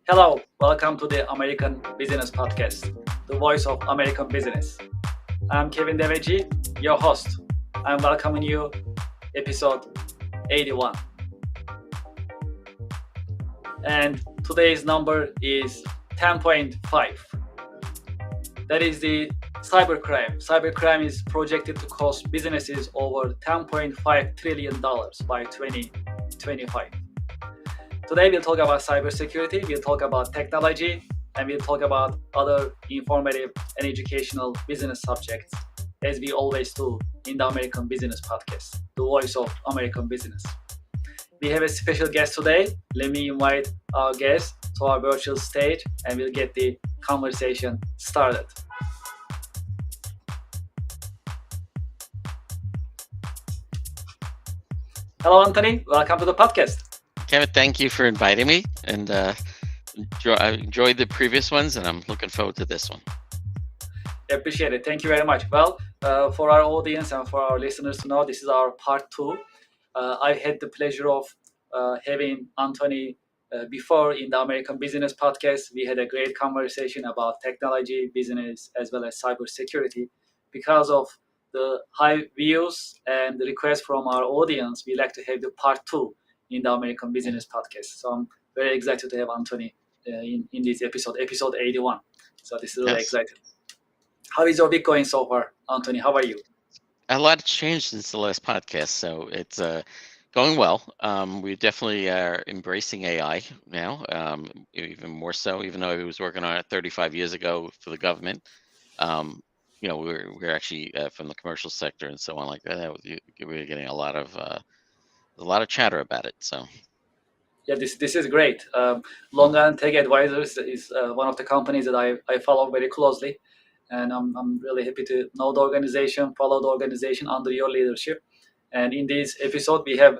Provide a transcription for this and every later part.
Hello, welcome to the American Business Podcast, the voice of American business. I'm Kevin Deveji, your host. I'm welcoming you episode 81. And today's number is 10.5. That is the cybercrime. Cybercrime is projected to cost businesses over $10.5 trillion by 2025. Today we'll talk about cybersecurity, we'll talk about technology, and we'll talk about other informative and educational business subjects, as we always do in the American Business Podcast, the voice of American business. We have a special guest today. Let me invite our guest to our virtual stage, and we'll get the conversation started. Hello, Anthony. Welcome to the podcast. Kevin, thank you for inviting me, and I enjoyed the previous ones, and I'm looking forward to this one. I appreciate it. Thank you very much. Well, for our audience and for our listeners to know, this is our part two. I had the pleasure of having Anthony before in the American Business Podcast. We had a great conversation about technology, business, as well as cybersecurity. Because of the high views and the request from our audience, we like to have the part two in the American Business Podcast. So I'm very excited to have Anthony in this episode 81. So this is really exciting. How is your week going so far, Anthony? How are you? A lot has changed since the last podcast, so it's going well. We definitely are embracing AI now, even more so, even though I was working on it 35 years ago for the government. We're actually from the commercial sector and so on like that. We're getting a lot of chatter about it. So yeah, this is great. Long Island Tech Advisors is one of the companies that I follow very closely, and I'm really happy to know the organization, follow the organization under your leadership. And in this episode, we have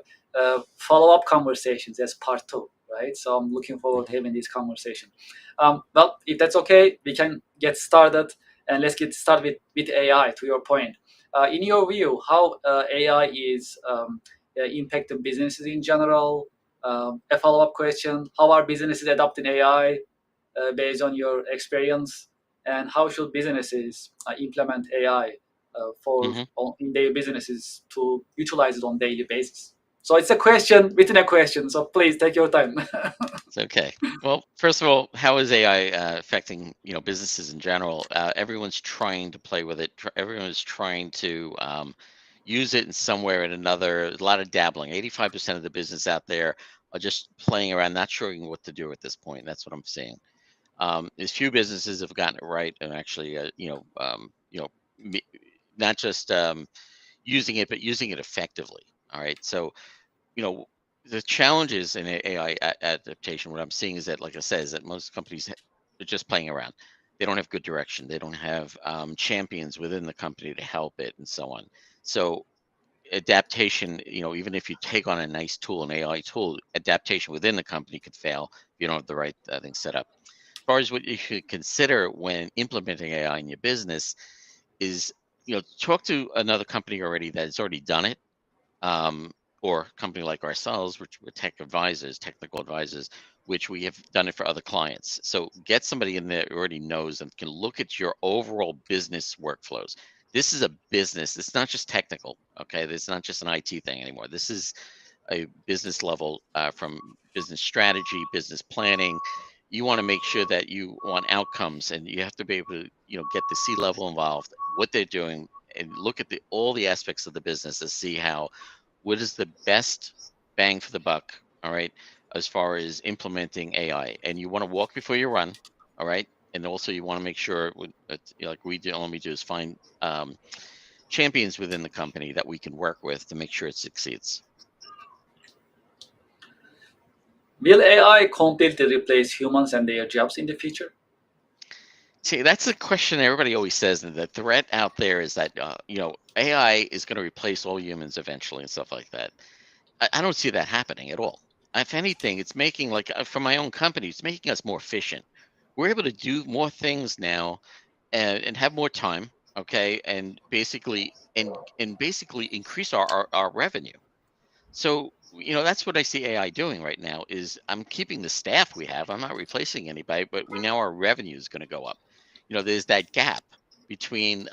follow-up conversations as part two, right? So I'm looking forward to having this conversation. Well, if that's okay, we can get started, and let's get started with AI. To your point, in your view, how AI is impacting businesses in general? A follow-up question: how are businesses adopting AI based on your experience, and how should businesses implement AI in their businesses to utilize it on daily basis? So it's a question within a question. So please take your time. it's okay. Well, first of all, how is AI affecting businesses in general? Everyone's trying to play with it. Everyone's trying to use it in some way or another. A lot of dabbling. 85% of the business out there are just playing around, not sure what to do at this point. That's what I'm seeing. As few businesses have gotten it right and actually, not just using it, but using it effectively. All right. So, the challenges in AI adaptation, what I'm seeing is that, like I said, is that most companies are just playing around. They don't have good direction. They don't have champions within the company to help it and so on. So adaptation, even if you take on a nice tool, an AI tool, adaptation within the company could fail if you don't have the right things set up. As far as what you should consider when implementing AI in your business is, talk to another company already that has already done it, or a company like ourselves, which we're technical advisors, which we have done it for other clients. So get somebody in there who already knows and can look at your overall business workflows. This is a business. It's not just technical. Okay, it's not just an IT thing anymore. This is a business level, from business strategy, business planning. You want to make sure that you want outcomes, and you have to be able to, get the C-level involved, what they're doing, and look at all the aspects of the business to see what is the best bang for the buck. All right, as far as implementing AI, and you want to walk before you run. All right, and also you want to make sure, like we do, all we do is find champions within the company that we can work with to make sure it succeeds. Will AI completely replace humans and their jobs in the future? See, that's a question everybody always says, and the threat out there is that AI is going to replace all humans eventually and stuff like that. I don't see that happening at all. If anything, it's making, like, for my own company, it's making us more efficient. We're able to do more things now and have more time, okay, and basically increase our revenue. So that's what I see AI doing right now is I'm keeping the staff we have. I'm not replacing anybody, but we know our revenue is going to go up. There's that gap between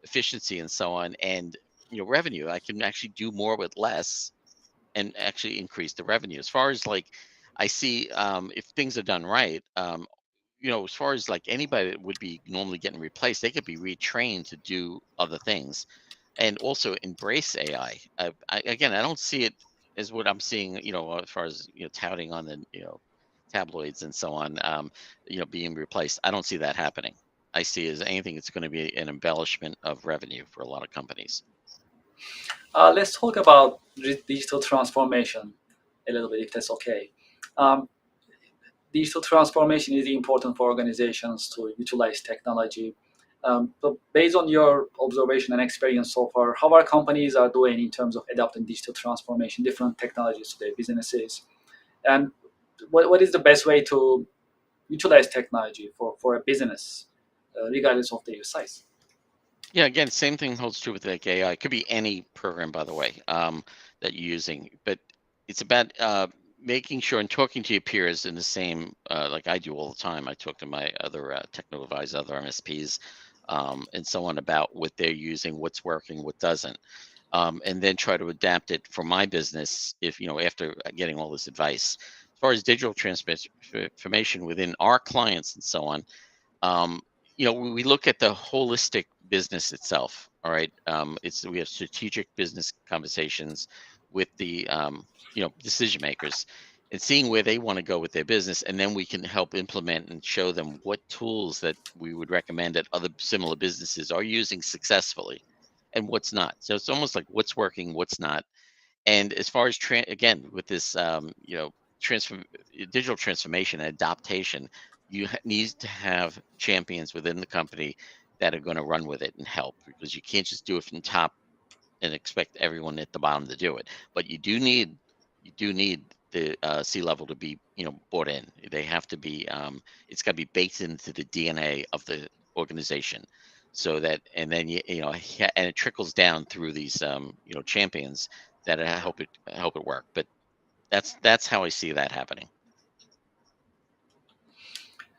efficiency and so on and revenue. I can actually do more with less and actually increase the revenue. As far as like I see if things are done right, as far as like anybody that would be normally getting replaced, they could be retrained to do other things and also embrace AI. Again, I don't see it as what I'm seeing, as far as touting on the tabloids and so on, being replaced. I don't see that happening. I see as anything, it's going to be an embellishment of revenue for a lot of companies. Let's talk about digital transformation a little bit, if that's okay. Um, Digital transformation is important for organizations to utilize technology. But based on your observation and experience so far, how are companies are doing in terms of adopting digital transformation, different technologies to their businesses, and what is the best way to utilize technology for a business, regardless of their size? Yeah, again, same thing holds true with like AI. It could be any program, by the way, that you're using, but it's about making sure and talking to your peers in the same, like I do all the time. I talk to my other technical advisors, other MSPs, and so on about what they're using, what's working, what doesn't, and then try to adapt it for my business. If after getting all this advice, as far as digital transformation within our clients and so on, um, we look at the holistic business itself. All right, we have strategic business conversations with the decision makers and seeing where they want to go with their business, and then we can help implement and show them what tools that we would recommend that other similar businesses are using successfully and what's not. So it's almost like what's working, what's not. And as far as again with this, transform digital transformation and adaptation, need to have champions within the company that are going to run with it and help because you can't just do it from top and expect everyone at the bottom to do it. But you do need the C level to be bought in. They have to be. It's got to be baked into the DNA of the organization, so that and then and it trickles down through these champions that help it work. But that's how I see that happening.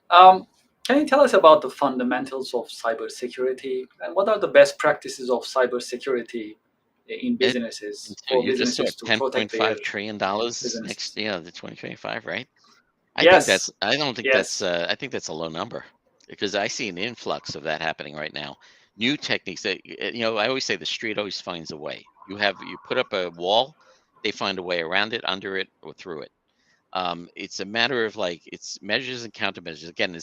Um, can you tell us about the fundamentals of cybersecurity and what are the best practices of cybersecurity in It, businesses so for you just saw businesses it, to protect their $10.5 trillion next, businesses? the 2025, right? Yes, I don't think that's, yes. I think that's a low number because I see an influx of that happening right now. New techniques that, I always say the street always finds a way. You put up a wall, they find a way around it, under it, or through it. It's a matter of like, it's measures and countermeasures. Again,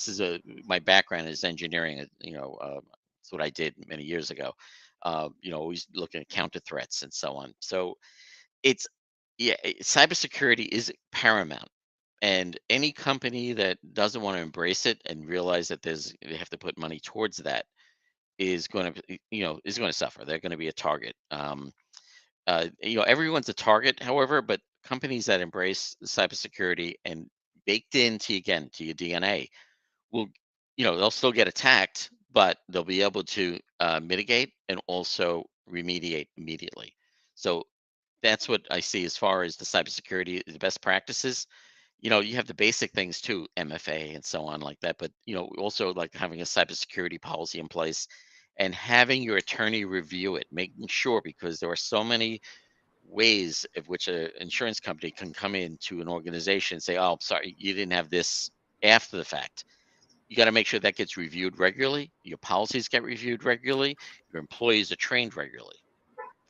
my background is engineering, it's what I did many years ago. Always looking at counter threats and so on. So it's, yeah, cybersecurity is paramount, and any company that doesn't want to embrace it and realize that they have to put money towards that is going to is going to suffer. They're going to be a target. Everyone's a target, however, but companies that embrace cybersecurity and baked into again to your DNA will, they'll still get attacked, but they'll be able to mitigate and also remediate immediately. So that's what I see as far as the cybersecurity, the best practices. You have the basic things too, MFA and so on like that, but also like having a cybersecurity policy in place and having your attorney review it, making sure because there are so many ways of which an insurance company can come into an organization and say, "Oh, I'm sorry, you didn't have this after the fact." You got to make sure that gets reviewed regularly. Your policies get reviewed regularly. Your employees are trained regularly.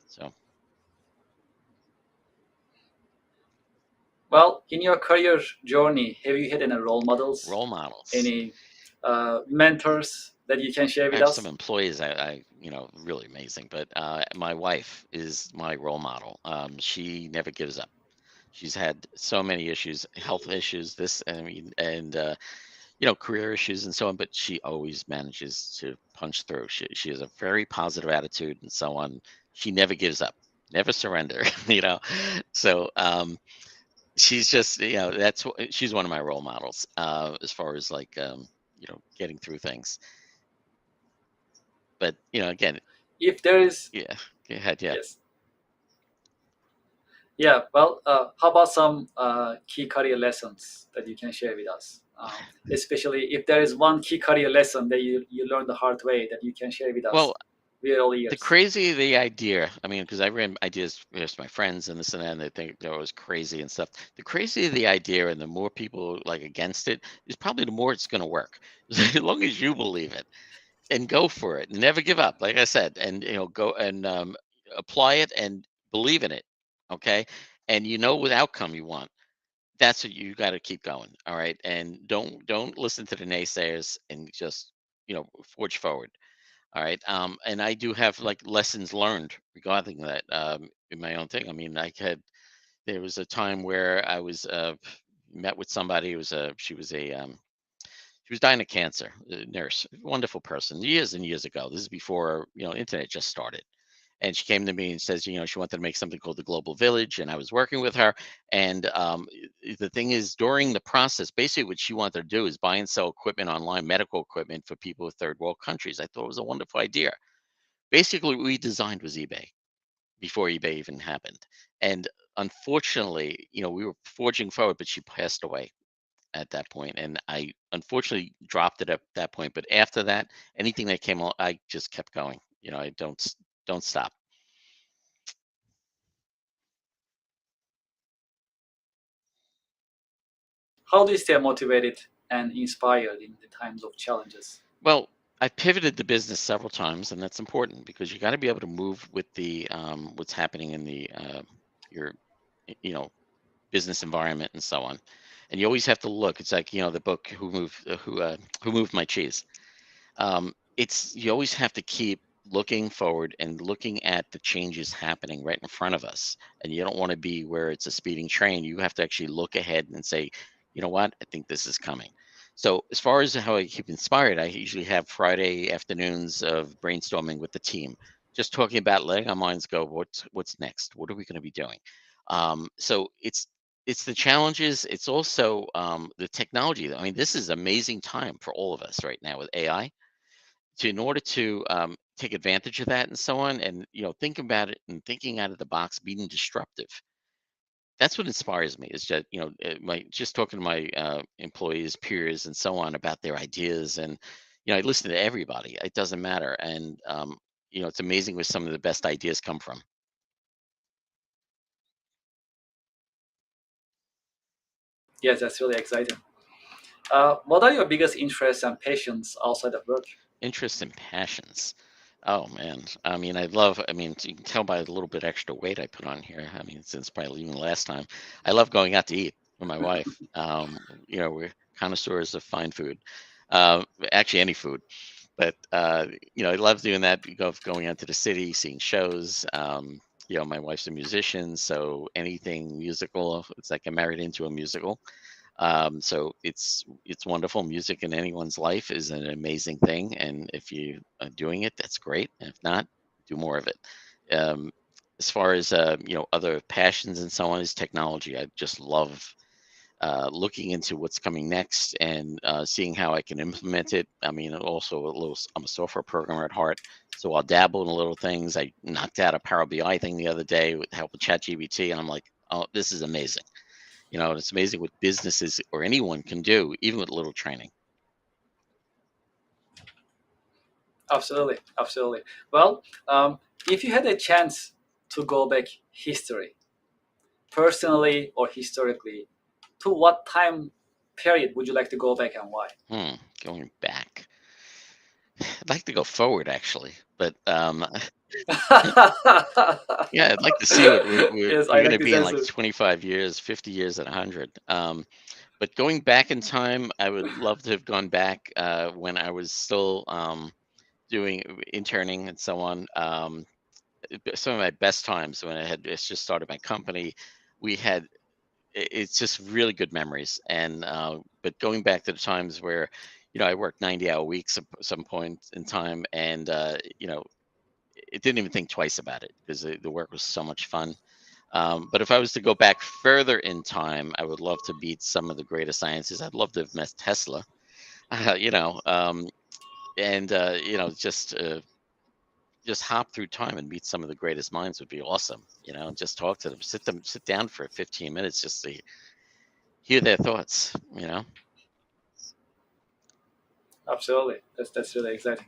So Well, in your career journey, have you had any role models, role models. any mentors that you can share I with have some us? employees really amazing, but my wife is my role model. She never gives up. She's had so many issues, health issues, this, I mean, and career issues and so on, but she always manages to punch through. She has a very positive attitude and so on. She never gives up, never surrender, So she's just, she's one of my role models as far as like, getting through things. But, again, If there is, yeah, go ahead. Yeah. yes, Yeah, well, how about some key career lessons that you can share with us? Especially if there is one key career lesson that you learned the hard way that you can share with Well, us with all the years. crazy the idea, I mean, because I ran ideas past my friends and this and that, and they think that was crazy and stuff. The crazier the idea and the more people like against it is probably the more it's going to work. As long as you believe it and go for it, never give up. Like I said, and go and apply it and believe in it. Okay, and you know what outcome you want. That's what you got to keep going. All right, and don't listen to the naysayers and just forge forward. All right. And I do have like lessons learned regarding that in my own thing. I mean, there was a time where I was met with somebody who was she was dying of cancer, a nurse, wonderful person, years and years ago. This is before internet just started. And she came to me and says, she wanted to make something called the Global Village, and I was working with her. And the thing is, during the process, basically what she wanted to do is buy and sell equipment online, medical equipment for people with third world countries. I thought it was a wonderful idea. Basically, what we designed was eBay before eBay even happened. And unfortunately, we were forging forward, but she passed away at that point, and I unfortunately dropped it at that point. But after that, anything that came along, I just kept going. I don't stop. How do you stay motivated and inspired in the times of challenges? Well, I pivoted the business several times, and that's important because you got to be able to move with the what's happening in the your you know business environment and so on. And you always have to look. It's like the book Who Moved My Cheese. It's you always have to keep looking forward and looking at the changes happening right in front of us. And you don't want to be where it's a speeding train. You have to actually look ahead and say, you know what, I think this is coming. So as far as how I keep inspired, I usually have Friday afternoons of brainstorming with the team, just talking about letting our minds go. What's next? What are we going to be doing? So it's the challenges. It's also the technology. I mean, this is amazing time for all of us right now with AI in order to take advantage of that and so on, and think about it and thinking out of the box, being disruptive. That's what inspires me. Is just my just talking to my employees, peers, and so on about their ideas, and I listen to everybody. It doesn't matter, and it's amazing where some of the best ideas come from. Yes, that's really exciting. What are your biggest interests and passions outside of work? Interests and passions. Oh man, I mean, I love. I mean, you can tell by the little bit extra weight I put on here. I mean, since probably even last time, I love going out to eat with my wife. We're connoisseurs of fine food. Actually, any food, but I love doing that. Going out to the city, seeing shows. My wife's a musician, so anything musical. It's like I'm married into a musical. So it's wonderful. Music in anyone's life is an amazing thing, and if you are doing it, that's great. And if not, do more of it. Um, as far as other passions and so on, is technology. I just love looking into what's coming next and seeing how I can implement it. I mean, also I'm a software programmer at heart, so I'll dabble in little things. I knocked out a Power BI thing the other day with the help of ChatGPT, and I'm like, oh, this is amazing. It's amazing what businesses or anyone can do, even with little training. Absolutely, absolutely. Well, if you had a chance to go back history, personally or historically, to what time period would you like to go back and why? Going back, I'd like to go forward actually, but yeah, I'd like to see what Yes, we're I going to like this be in like answer. 25 years, 50 years, and 100. But going back in time, I would love to have gone back when I was still doing interning and so on. Some of my best times when I had just started my company, we had it's just really good memories. And but going back to the times where I worked 90-hour weeks at some point in time, and it didn't even think twice about it because the work was so much fun. But if I was to go back further in time, I would love to meet some of the greatest scientists. I'd love to have met Tesla. uh, you know um, and just just hop through time and meet some of the greatest minds would be awesome. And just talk to them, sit down for 15 minutes just to hear their thoughts. Absolutely, that's really exciting.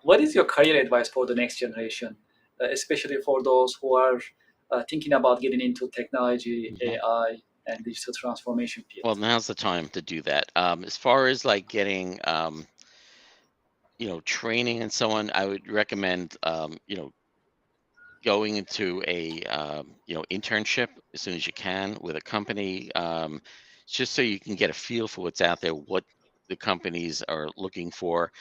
What is your career advice for the next generation, especially for those who are thinking about getting into technology, Mhm. AI, and digital transformation Well, field? now's the time to do that. As far as like getting, training and so on, I would recommend, going into a internship as soon as you can with a company, just so you can get a feel for what's out there, what the companies are looking for,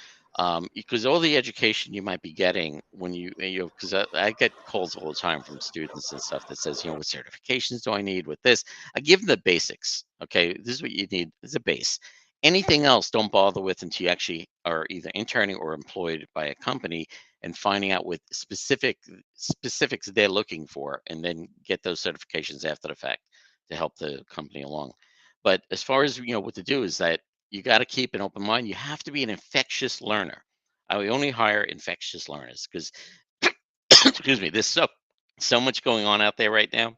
because all the education you might be getting when because I get calls all the time from students and stuff that says, what certifications do I need with this. I give them the basics. Okay, this is what you need. This is a base. Anything else, don't bother with until you actually are either interning or employed by a company, and finding out what specifics they're looking for, and then get those certifications after the fact to help the company along. But as far as what to do is that you got to keep an open mind. You have to be an infectious learner. I will only hire infectious learners because excuse me, there's so much going on out there right now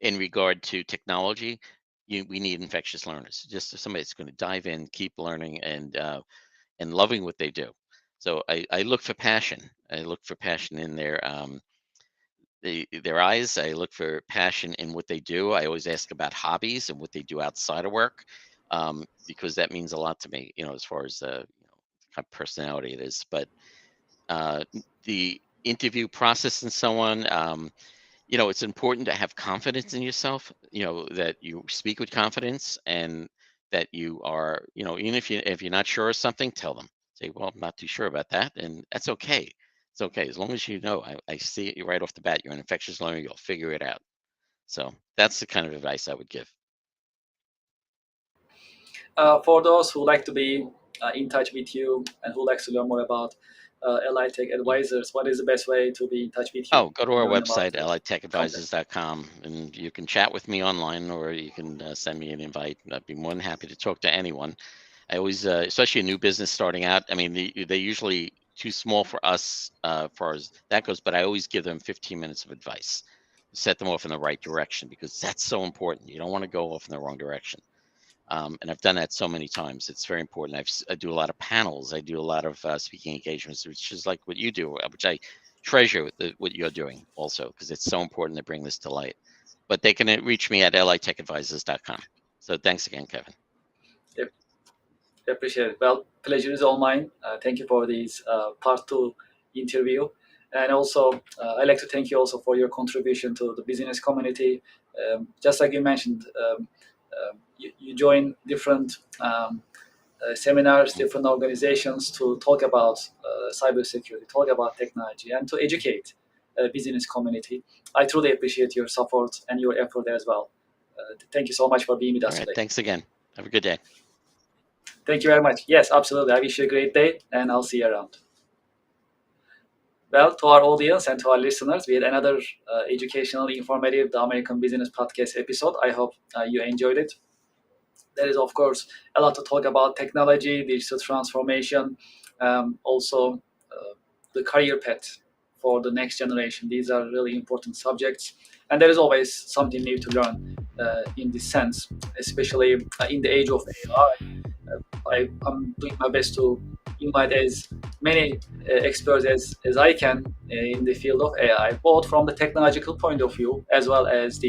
in regard to technology. We need infectious learners, just somebody that's going to dive in, keep learning, and loving what they do. So I look for passion. I look for passion in their eyes. I look for passion in what they do. I always ask about hobbies and what they do outside of work, because that means a lot to me. As far as kind of personality it is. But the interview process and so on. It's important to have confidence in yourself, that you speak with confidence, and that you are, even if you're not sure of something, tell them. Say, well, I'm not too sure about that, and that's okay. It's okay as long as I see it right off the bat. You're an infectious learner. You'll figure it out. So that's the kind of advice I would give. For those who like to be in touch with you and who likes to learn more about LI Tech Mm. Advisors, what is the best way to be in touch with you Oh, go to and our learn about website, the company? litechadvisors.com, and you can chat with me online, or you can send me an invite. I'd be more than happy to talk to anyone. I always, especially a new business starting out. I mean, they usually too small for us, far as that goes. But I always give them 15 minutes of advice, set them off in the right direction, because that's so important. You don't want to go off in the wrong direction. And I've done that so many times. It's very important. I do a lot of panels. I do a lot of speaking engagements, which is like what you do, which I treasure what you're doing also, because it's so important to bring this to light. But they can reach me at litechadvisors.com. So thanks again, Kevin. Yep, appreciate it. Well, pleasure is all mine. Thank you for this part two interview. And also, I'd like to thank you also for your contribution to the business community. Just like you mentioned, you join different seminars, Mm. different organizations to talk about cybersecurity, talk about technology, and to educate business community. I truly appreciate your support and your effort as well. Thank you so much for being with All us right. today. Thanks again. Have a good day. Thank you very much. Yes, absolutely. I wish you a great day, and I'll see you around. Well, to our audience and to our listeners, we had another educational, informative, the American Business Podcast episode. I hope you enjoyed it. There is, of course, a lot to talk about technology, digital transformation, also the career path for the next generation. These are really important subjects. And there is always something new to learn in this sense, especially in the age of AI. I'm doing my best to invite as many experts as I can in the field of AI, both from the technological point of view as well as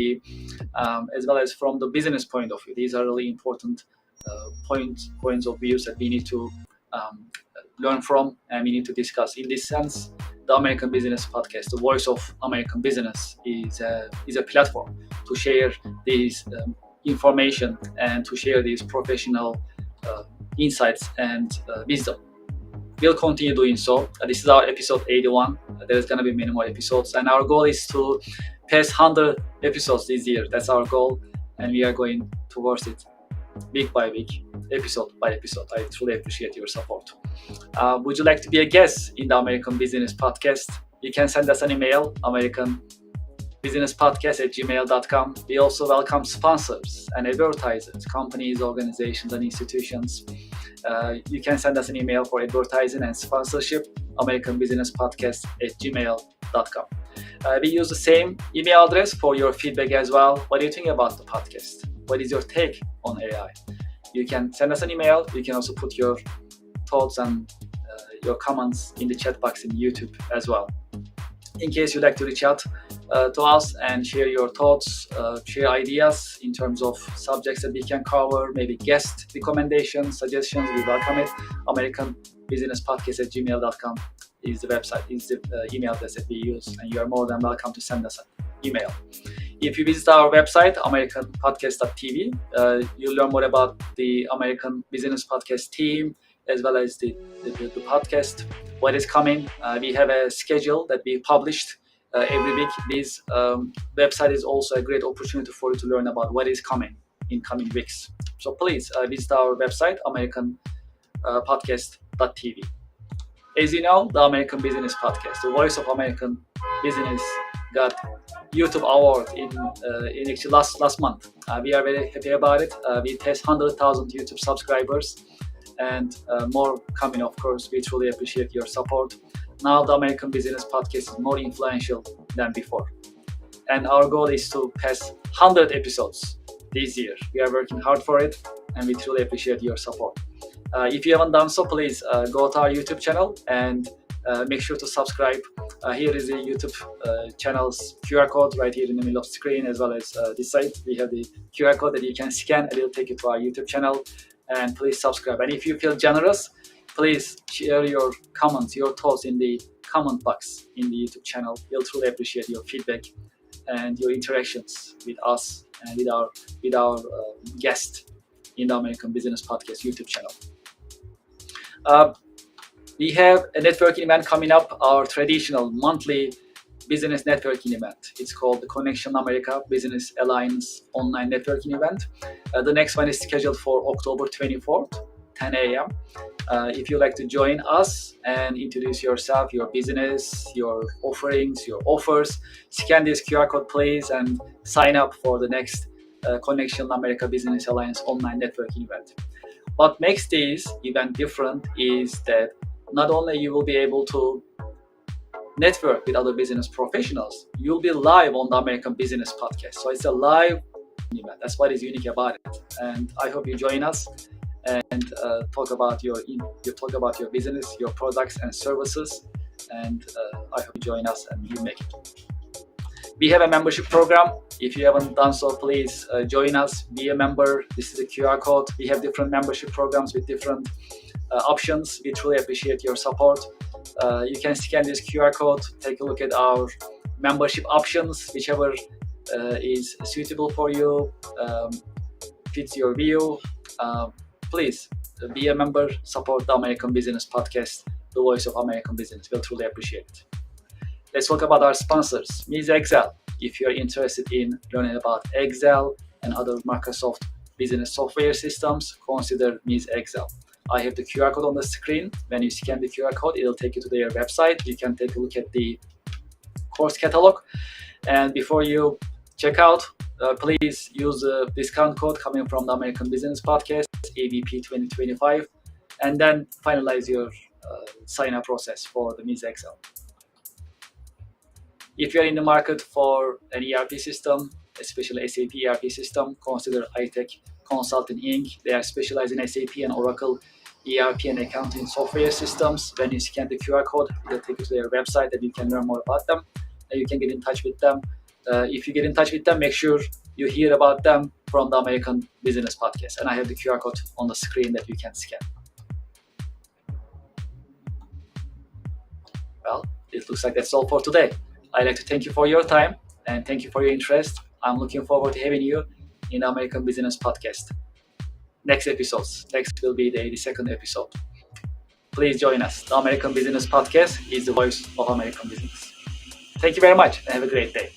from the business point of view. These are really important points of views that we need to um, learn from and we need to discuss. In this sense, the American Business Podcast, the voice of American business, is a platform to share these information and to share these professional uh, insights and wisdom. We'll continue doing so. This is our episode 81. There's going to be many more episodes, and our goal is to pass 100 episodes this year. That's our goal, and we are going towards it week by week, episode by episode. I truly appreciate your support. Would you like to be a guest in the American Business Podcast? You can send us an email, americanbusinesspodcast@gmail.com. We also welcome sponsors and advertisers, companies, organizations, and institutions. You can send us an email for advertising and sponsorship. americanbusinesspodcast@gmail.com. We use the same email address for your feedback as well. What do you think about the podcast? What is your take on AI? You can send us an email. You can also put your thoughts and your comments in the chat box in YouTube as well. In case you'd like to reach out to us and share your thoughts, share ideas in terms of subjects that we can cover, maybe guest recommendations, suggestions, we welcome it. americanbusinesspodcast@gmail.com is the website, is the email address that we use, and you are more than welcome to send us an email. If you visit our website, americanpodcast.tv, you'll learn more about the American Business Podcast team, as well as the podcast, what is coming. We have a schedule that we published every week. This website is also a great opportunity for you to learn about what is coming in coming weeks. So please visit our website, americanpodcast.tv. As you know, the American Business Podcast, the voice of American business, got YouTube award in actually last month. We are very happy about it. We passed 100,000 YouTube subscribers, and more coming, of course. We truly appreciate your support. Now the American Business Podcast is more influential than before, and our goal is to pass 100 episodes this year. We are working hard for it, and we truly appreciate your support. If you haven't done so, please go to our YouTube channel and make sure to subscribe. Here is the YouTube channel's QR code right here in the middle of the screen, as well as this side. We have the QR code that you can scan, and it will take you to our YouTube channel. And please subscribe. And if you feel generous, please share your comments, your thoughts in the comment box in the YouTube channel. We'll truly appreciate your feedback and your interactions with us and with our guest in the American Business Podcast YouTube channel. We have a networking event coming up, our traditional monthly business networking event. It's called the Connection America Business Alliance online networking event. The next one is scheduled for October 24th, 10 a.m. If you'd like to join us and introduce yourself, your business, your offerings, your offers, scan this QR code, please, and sign up for the next Connection America Business Alliance online networking event. What makes this event different is that not only you will be able to network with other business professionals, you'll be live on the American Business Podcast. So it's a live event. That's what is unique about it. And I hope you join us and talk about your business, your products and services. And I hope you join us and you make it. We have a membership program. If you haven't done so, please join us, be a member. This is a QR code. We have different membership programs with different options. We truly appreciate your support. You can scan this QR code, take a look at our membership options, whichever is suitable for you, fits your view. Please be a member, support the American Business Podcast, the voice of American business. We'll truly appreciate it. Let's talk about our sponsors, Ms. Excel. If you're interested in learning about Excel and other Microsoft business software systems, consider Ms. Excel. I have the QR code on the screen. When you scan the QR code, it'll take you to their website. You can take a look at the course catalog. And before you check out, please use the discount code coming from the American Business Podcast, ABP 2025, and then finalize your sign-up process for the Ms. Excel. If you're in the market for an ERP system, especially SAP ERP system, consider iTech Consulting Inc. They are specialized in SAP and Oracle ERP and accounting software systems. When you scan the QR code, it will take you to their website and you can learn more about them. And you can get in touch with them. If you get in touch with them, make sure you hear about them from the American Business Podcast. And I have the QR code on the screen that you can scan. Well, it looks like that's all for today. I'd like to thank you for your time and thank you for your interest. I'm looking forward to having you in the American Business Podcast. Next will be the 82nd episode. Please join us. The American Business Podcast is the voice of American business. Thank you very much and have a great day.